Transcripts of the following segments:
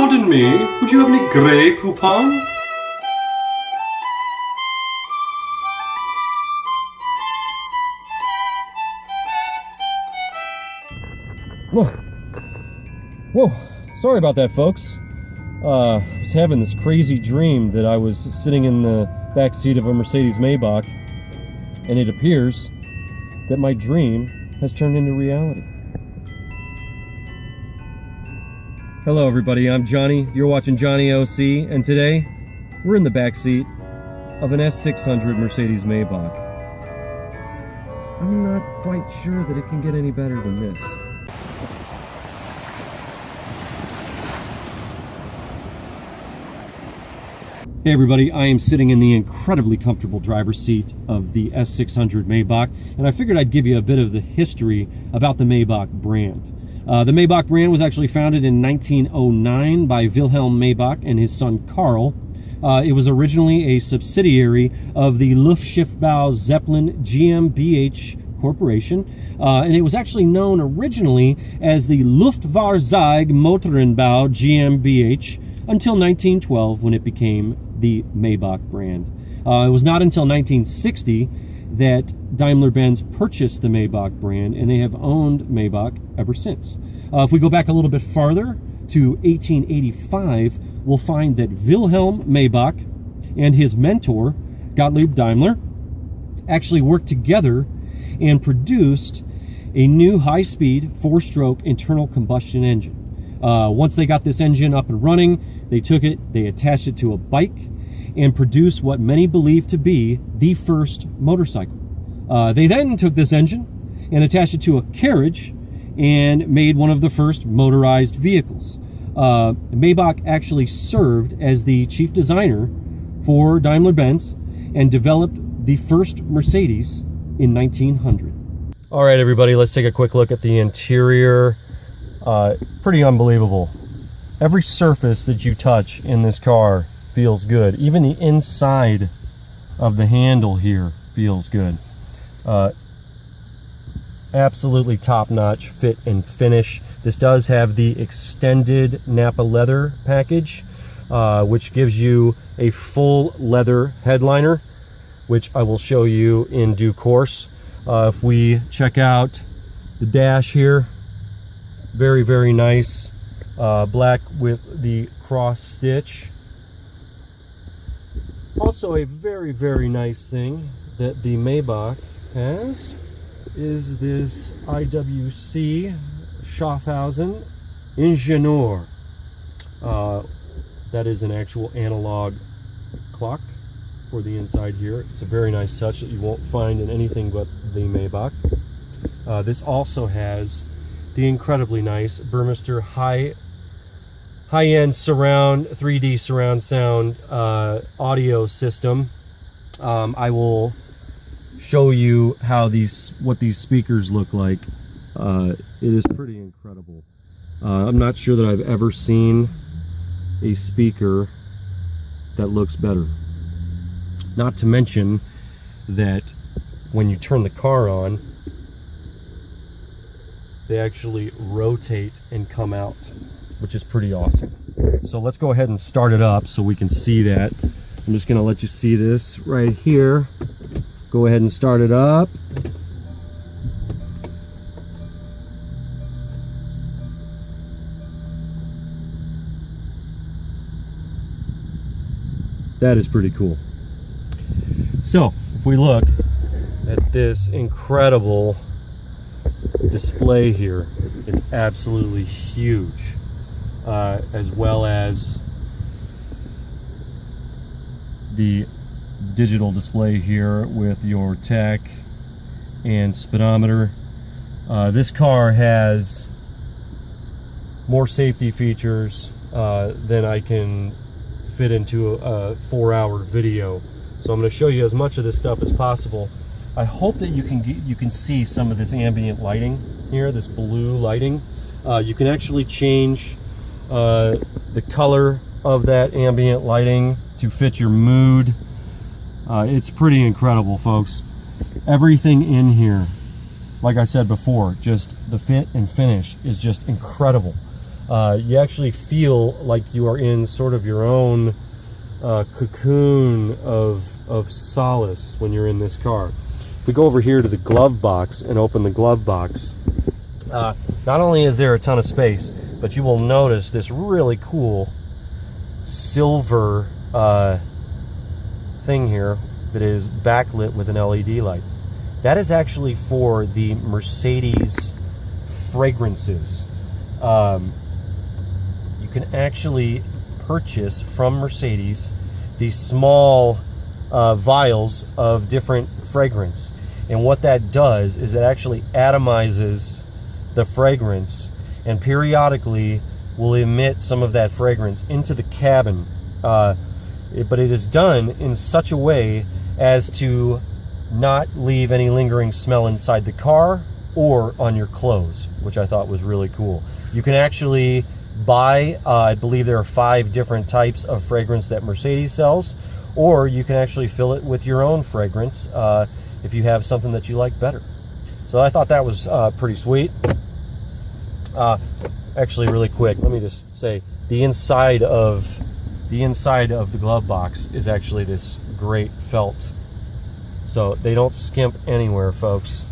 Pardon me, would you have any grey poupon? Whoa, sorry about that, folks. I was having this crazy dream that I was sitting in the back seat of a Mercedes Maybach, and it appears that my dream has turned into reality. Hello everybody, I'm Johnny, you're watching Jonny OC, and today we're in the back seat of an S600 Mercedes Maybach. I'm not quite sure that it can get any better than this. Hey everybody, I am sitting in the incredibly comfortable driver's seat of the S600 Maybach, and I figured I'd give you a bit of the history about the Maybach brand. The Maybach brand was actually founded in 1909 by Wilhelm Maybach and his son Karl. It was originally a subsidiary of the Luftschiffbau Zeppelin GmbH Corporation, and it was actually known originally as the Luftfahrzeug Motorenbau GmbH until 1912 when it became the Maybach brand. It was not until 1960 that Daimler-Benz purchased the Maybach brand, and they have owned Maybach ever since. If we go back a little bit farther to 1885, we'll find that Wilhelm Maybach and his mentor, Gottlieb Daimler, actually worked together and produced a new high-speed four-stroke internal combustion engine. Once they got this engine up and running, they took it, they attached it to a bike, and produced what many believe to be the first motorcycle. They then took this engine and attached it to a carriage and made one of the first motorized vehicles. Maybach actually served as the chief designer for Daimler-Benz and developed the first Mercedes in 1900. All right, everybody, let's take a quick look at the interior. Pretty unbelievable. Every surface that you touch in this car feels good. Even the inside of the handle here feels good. Absolutely top-notch fit and finish. This does have the extended Nappa leather package, which gives you a full leather headliner, which I will show you in due course. If we check out the dash here, very, very nice. Black with the cross stitch. Also a very, very nice thing that the Maybach has is this IWC Schaffhausen Ingenieur. That is an actual analog clock for the inside here. It's a very nice touch that you won't find in anything but the Maybach. This also has the incredibly nice Burmester high-end surround 3D surround sound audio system. I will show you how what these speakers look like. It is pretty incredible. I'm not sure that I've ever seen a speaker that looks better. Not to mention that when you turn the car on, they actually rotate and come out, which is pretty awesome. So let's go ahead and start it up so we can see that. I'm just going to let you see this right here. Go ahead and start it up. That is pretty cool. So if we look at this incredible display here, it's absolutely huge, as well as the digital display here with your tach and speedometer. This car has more safety features than I can fit into a 4-hour video, so I'm going to show you as much of this stuff as possible. I hope that you can see some of this ambient lighting here, this blue lighting. You can actually change the color of that ambient lighting to fit your mood. It's pretty incredible, folks. Everything in here, like I said before, just the fit and finish is just incredible. You actually feel like you are in sort of your own cocoon of solace when you're in this car. If we go over here to the glove box and open the glove box, not only is there a ton of space, but you will notice this really cool silver thing here that is backlit with an LED light. That is actually for the Mercedes fragrances. You can actually purchase from Mercedes these small vials of different fragrance, and what that does is it actually atomizes the fragrance and periodically will emit some of that fragrance into the cabin, but it is done in such a way as to not leave any lingering smell inside the car or on your clothes, which I thought was really cool. You can actually buy, I believe there are 5 different types of fragrance that Mercedes sells, or you can actually fill it with your own fragrance if you have something that you like better. So I thought that was pretty sweet. Actually, really quick, let me just say the inside of the glove box is actually this great felt, so they don't skimp anywhere, folks.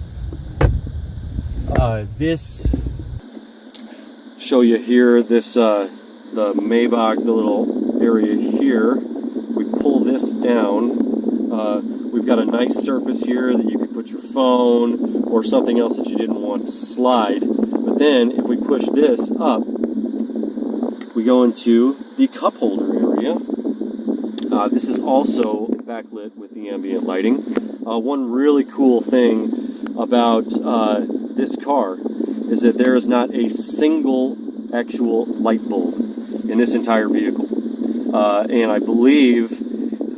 This show you here, this the Maybach, the little area here. We pull this down. We've got a nice surface here that you could put your phone or something else that you didn't want to slide. But then if we push this up, we go into the cup holder area. This is also backlit with the ambient lighting. One really cool thing about this car is that there is not a single actual light bulb in this entire vehicle. And I believe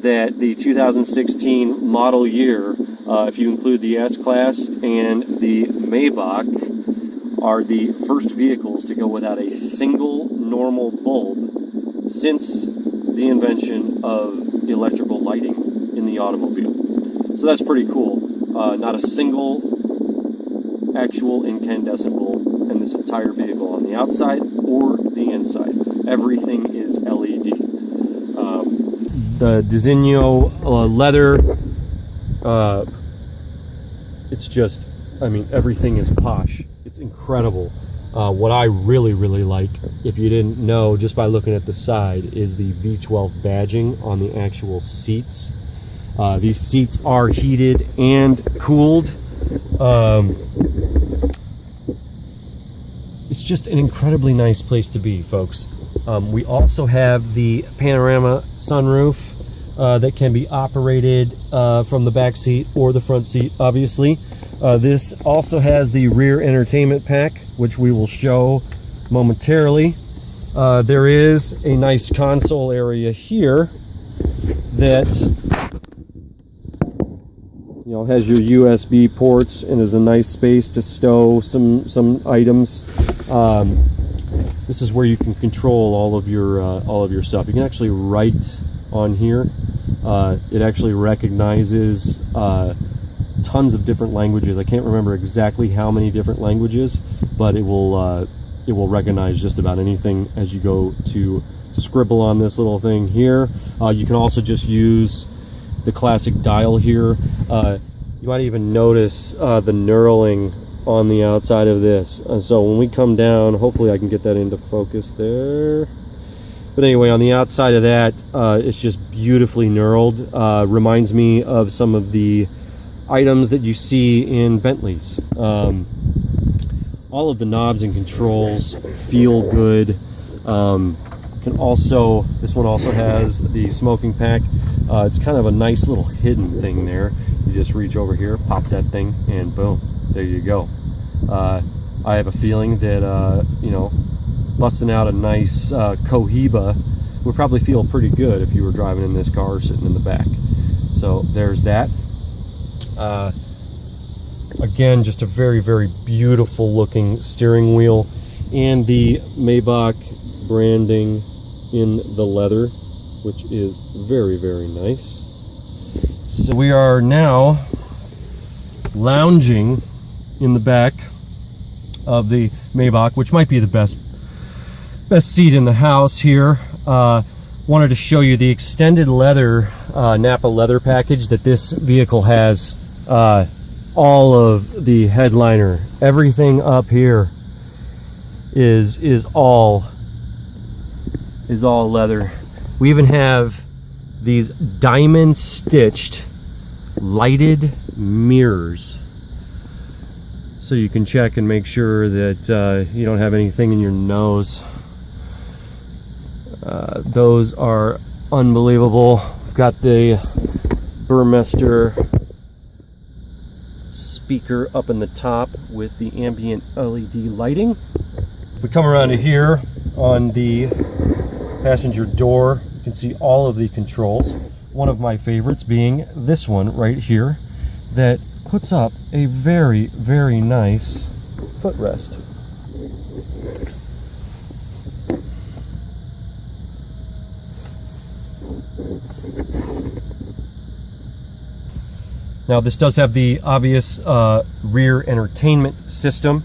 that the 2016 model year, if you include the S-Class and the Maybach, are the first vehicles to go without a single normal bulb since the invention of electrical lighting in the automobile. So that's pretty cool. Not a single actual incandescent bulb in this entire vehicle on the outside or the inside. Everything is LED. The Diseño leather, it's just, I mean, everything is posh. It's incredible. What I really like, if you didn't know just by looking at the side, is the V12 badging on the actual seats. These seats are heated and cooled. It's just an incredibly nice place to be, folks. We also have the panorama sunroof that can be operated from the back seat or the front seat, obviously. This also has the rear entertainment pack, which we will show momentarily. There is a nice console area here that has your USB ports and is a nice space to stow some items. This is where you can control all of your stuff. You can actually write on here. It actually recognizes tons of different languages. I can't remember exactly how many different languages, but it will recognize just about anything as you go to scribble on this little thing here. You can also just use the classic dial here. You might even notice the knurling on the outside of this. So when we come down, hopefully I can get that into focus there. But anyway, on the outside of that, it's just beautifully knurled. Reminds me of some of the items that you see in Bentleys. All of the knobs and controls feel good. This one also has the smoking pack. It's kind of a nice little hidden thing there. You just reach over here, pop that thing, and boom, there you go. I have a feeling that busting out a nice Cohiba would probably feel pretty good if you were driving in this car sitting in the back. So there's that. Again, just a very beautiful looking steering wheel, and the Maybach branding in the leather, which is very nice. So we are now lounging in the back of the Maybach, which might be the best best seat in the house here. Wanted to show you the extended leather, Napa leather package that this vehicle has. All of the headliner, everything up here is all leather. We even have these diamond stitched lighted mirrors, so you can check and make sure that you don't have anything in your nose. Those are unbelievable. We've got the Burmester speaker up in the top with the ambient LED lighting. We come around to here on the passenger door. You can see all of the controls. One of my favorites being this one right here that puts up a very, very nice footrest. Now this does have the obvious rear entertainment system,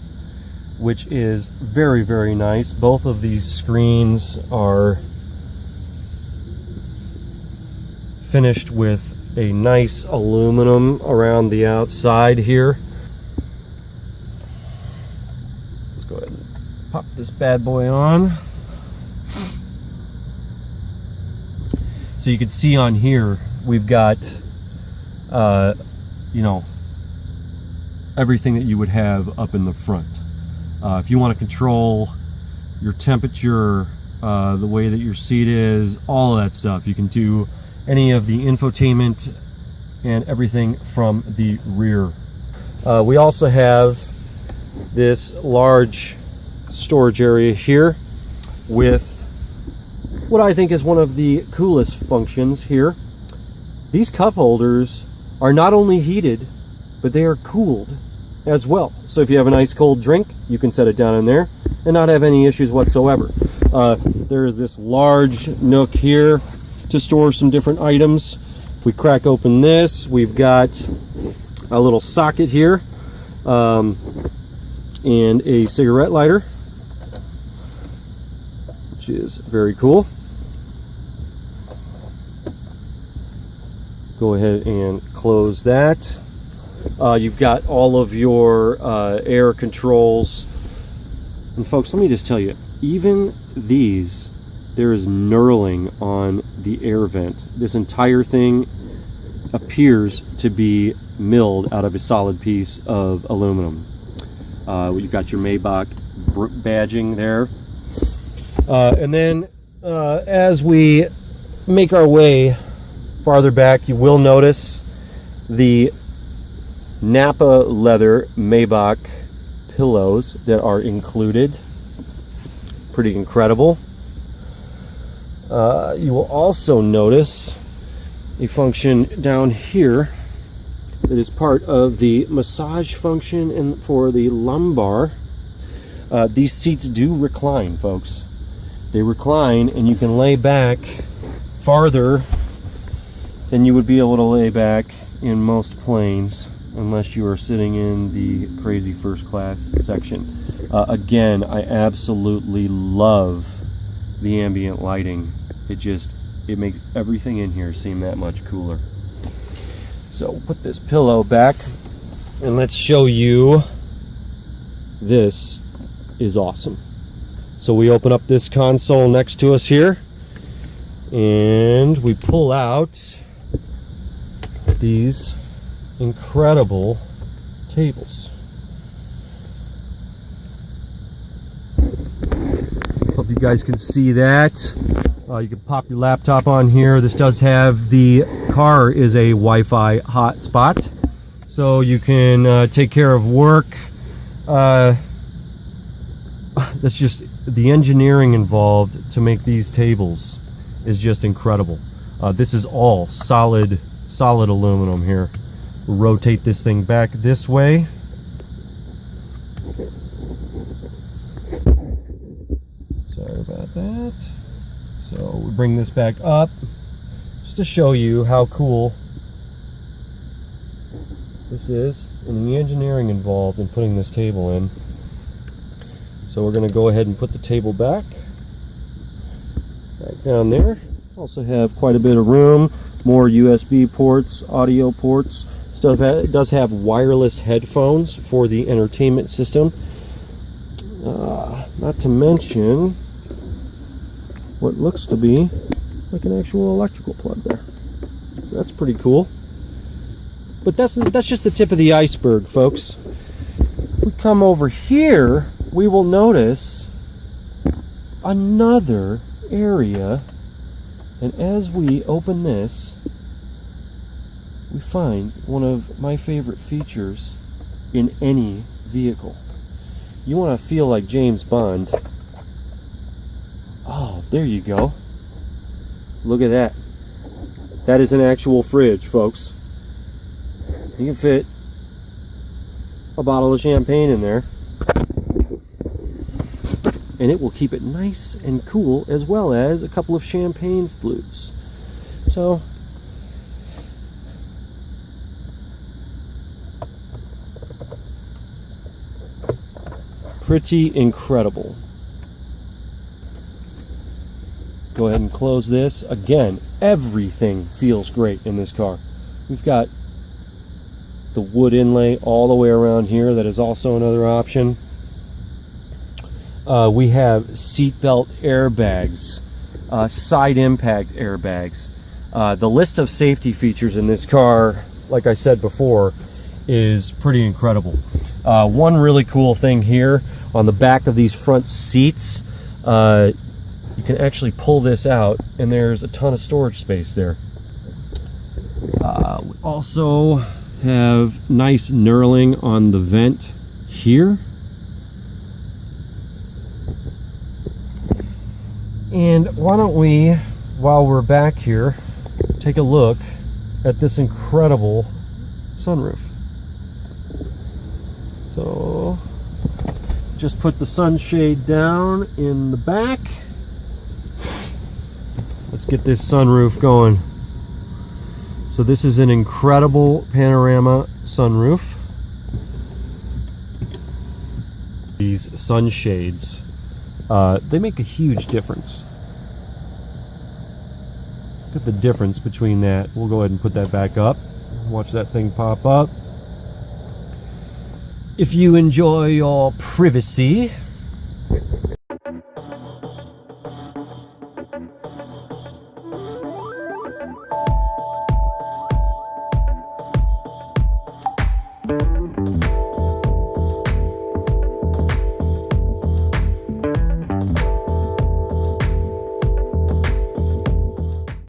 which is very, very nice. Both of these screens are finished with a nice aluminum around the outside here. Let's go ahead and pop this bad boy on. So you can see on here we've got you know, everything that you would have up in the front. If you want to control your temperature, the way that your seat is, all of that stuff, you can do any of the infotainment and everything from the rear. We also have this large storage area here with what I think is one of the coolest functions here. These cup holders are not only heated, but they are cooled as well. So if you have an ice cold drink, you can set it down in there and not have any issues whatsoever. There is this large nook here to store some different items. If we crack open this, we've got a little socket here and a cigarette lighter, which is very cool. Go ahead and close that. You've got all of your air controls. And folks, let me just tell you, even these, there is knurling on the air vent. This entire thing appears to be milled out of a solid piece of aluminum. You've got your Maybach badging there. And then as we make our way farther back, you will notice the Napa leather Maybach pillows that are included. Pretty incredible. You will also notice a function down here that is part of the massage function and for the lumbar. These seats do recline, folks. They recline, and you can lay back farther than you would be able to lay back in most planes, unless you are sitting in the crazy first class section. Again, I absolutely love the ambient lighting. It makes everything in here seem that much cooler. So we'll put this pillow back and let's show you. This is awesome. So we open up this console next to us here and we pull out these incredible tables. Hope you guys can see that. You can pop your laptop on here. This does have, the car is a Wi-Fi hotspot, so you can take care of work. That's just, the engineering involved to make these tables is just incredible. This is all solid aluminum here. We'll rotate this thing back this way. Sorry about that. So we bring this back up just to show you how cool this is and the engineering involved in putting this table in. So we're going to go ahead and put the table back. Back down there. Also have quite a bit of room. More USB ports, audio ports. It does have wireless headphones for the entertainment system. Not to mention what looks to be like an actual electrical plug there. So that's pretty cool. But that's just the tip of the iceberg, folks. If we come over here, we will notice another area, and as we open this, we find one of my favorite features in any vehicle. You want to feel like James Bond. Oh, there you go. Look at that. That is an actual fridge, folks. You can fit a bottle of champagne in there, and it will keep it nice and cool, as well as a couple of champagne flutes. So pretty incredible. Go ahead and close this. Again, everything feels great in this car. We've got the wood inlay all the way around here. That is also another option. We have seatbelt airbags, side impact airbags. The list of safety features in this car, like I said before, is pretty incredible. One really cool thing here on the back of these front seats, you can actually pull this out, and there's a ton of storage space there. We also have nice knurling on the vent here. And why don't we, while we're back here, take a look at this incredible sunroof. So just put the sunshade down in the back. Let's get this sunroof going. So this is an incredible panorama sunroof. These sunshades, they make a huge difference. Look at the difference between that. We'll go ahead and put that back up. Watch that thing pop up. If you enjoy your privacy,